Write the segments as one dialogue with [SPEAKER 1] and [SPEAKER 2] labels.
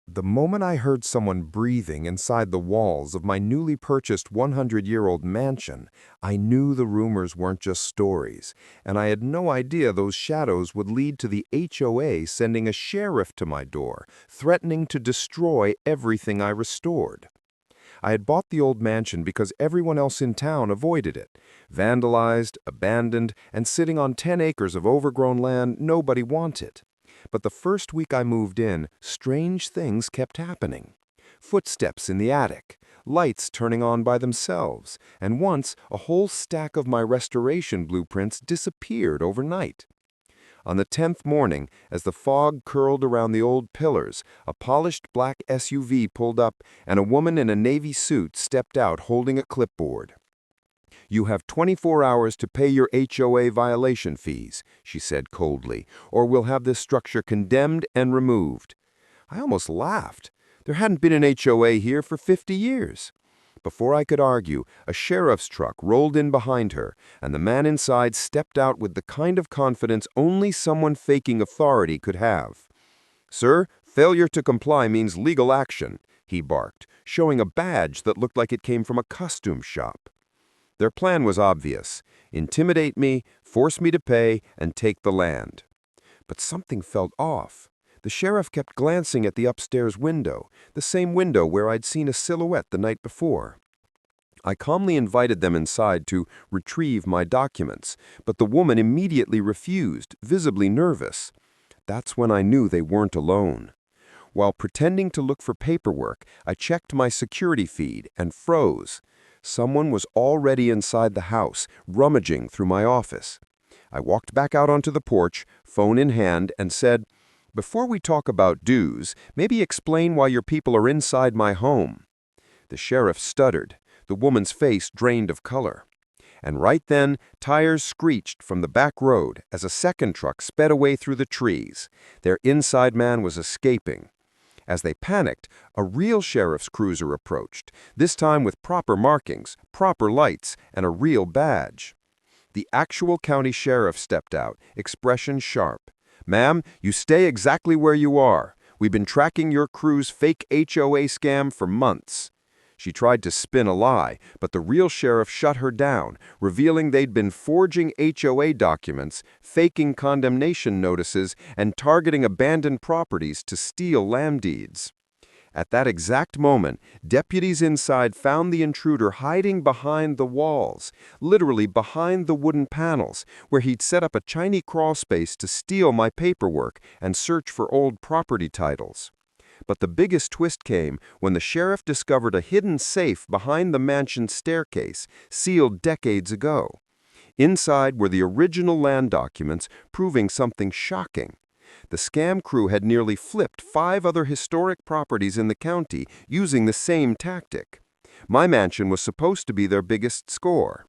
[SPEAKER 1] The moment I heard someone breathing inside the walls of my newly purchased 100-year-old mansion, I knew the rumors weren't just stories, and I had no idea those shadows would lead to the HOA sending a sheriff to my door, threatening to destroy everything I restored. I had bought the old mansion because everyone else in town avoided it. Vandalized, abandoned, and sitting on 10 acres of overgrown land nobody wanted. But the first week I moved in, strange things kept happening. Footsteps in the attic, lights turning on by themselves, and once a whole stack of my restoration blueprints disappeared overnight. On the 10th morning, as the fog curled around the old pillars, a polished black SUV pulled up, and a woman in a navy suit stepped out holding a clipboard. "You have 24 hours to pay your HOA violation fees," she said coldly, "or we'll have this structure condemned and removed." I almost laughed. There hadn't been an HOA here for 50 years. Before I could argue, a sheriff's truck rolled in behind her, and the man inside stepped out with the kind of confidence only someone faking authority could have. "Sir, failure to comply means legal action," he barked, showing a badge that looked like it came from a costume shop. Their plan was obvious: intimidate me, force me to pay, and take the land. But something felt off. The sheriff kept glancing at the upstairs window, the same window where I'd seen a silhouette the night before. I calmly invited them inside to retrieve my documents, but the woman immediately refused, visibly nervous. That's when I knew they weren't alone. While pretending to look for paperwork, I checked my security feed and froze. Someone was already inside the house, rummaging through my office. I walked back out onto the porch, phone in hand, and said, "Before we talk about dues, maybe explain why your people are inside my home." The sheriff stuttered, the woman's face drained of color. And right then, tires screeched from the back road as a second truck sped away through the trees. Their inside man was escaping. As they panicked, a real sheriff's cruiser approached, this time with proper markings, proper lights, and a real badge. The actual county sheriff stepped out, expression sharp. "Ma'am, you stay exactly where you are. We've been tracking your crew's fake HOA scam for months." She tried to spin a lie, but the real sheriff shut her down, revealing they'd been forging HOA documents, faking condemnation notices, and targeting abandoned properties to steal land deeds. At that exact moment, deputies inside found the intruder hiding behind the walls, literally behind the wooden panels, where he'd set up a tiny crawl space to steal my paperwork and search for old property titles. But the biggest twist came when the sheriff discovered a hidden safe behind the mansion's staircase, sealed decades ago. Inside were the original land documents, proving something shocking. The scam crew had nearly flipped 5 other historic properties in the county using the same tactic. My mansion was supposed to be their biggest score.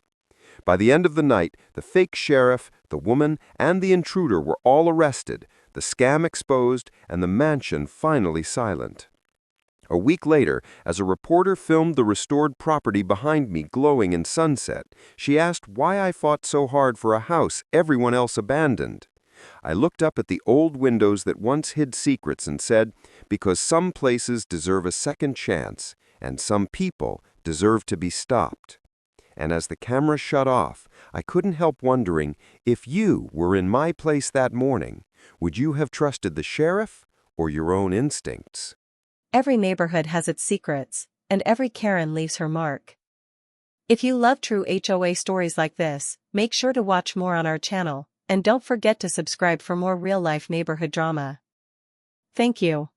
[SPEAKER 1] By the end of the night, the fake sheriff, the woman, and the intruder were all arrested, the scam exposed, and the mansion finally silent. A week later, as a reporter filmed the restored property behind me glowing in sunset, she asked why I fought so hard for a house everyone else abandoned. I looked up at the old windows that once hid secrets and said, "Because some places deserve a second chance, and some people deserve to be stopped." And as the camera shut off, I couldn't help wondering, if you were in my place that morning, would you have trusted the sheriff or your own instincts?
[SPEAKER 2] Every neighborhood has its secrets, and every Karen leaves her mark. If you love true HOA stories like this, make sure to watch more on our channel, and don't forget to subscribe for more real-life neighborhood drama. Thank you.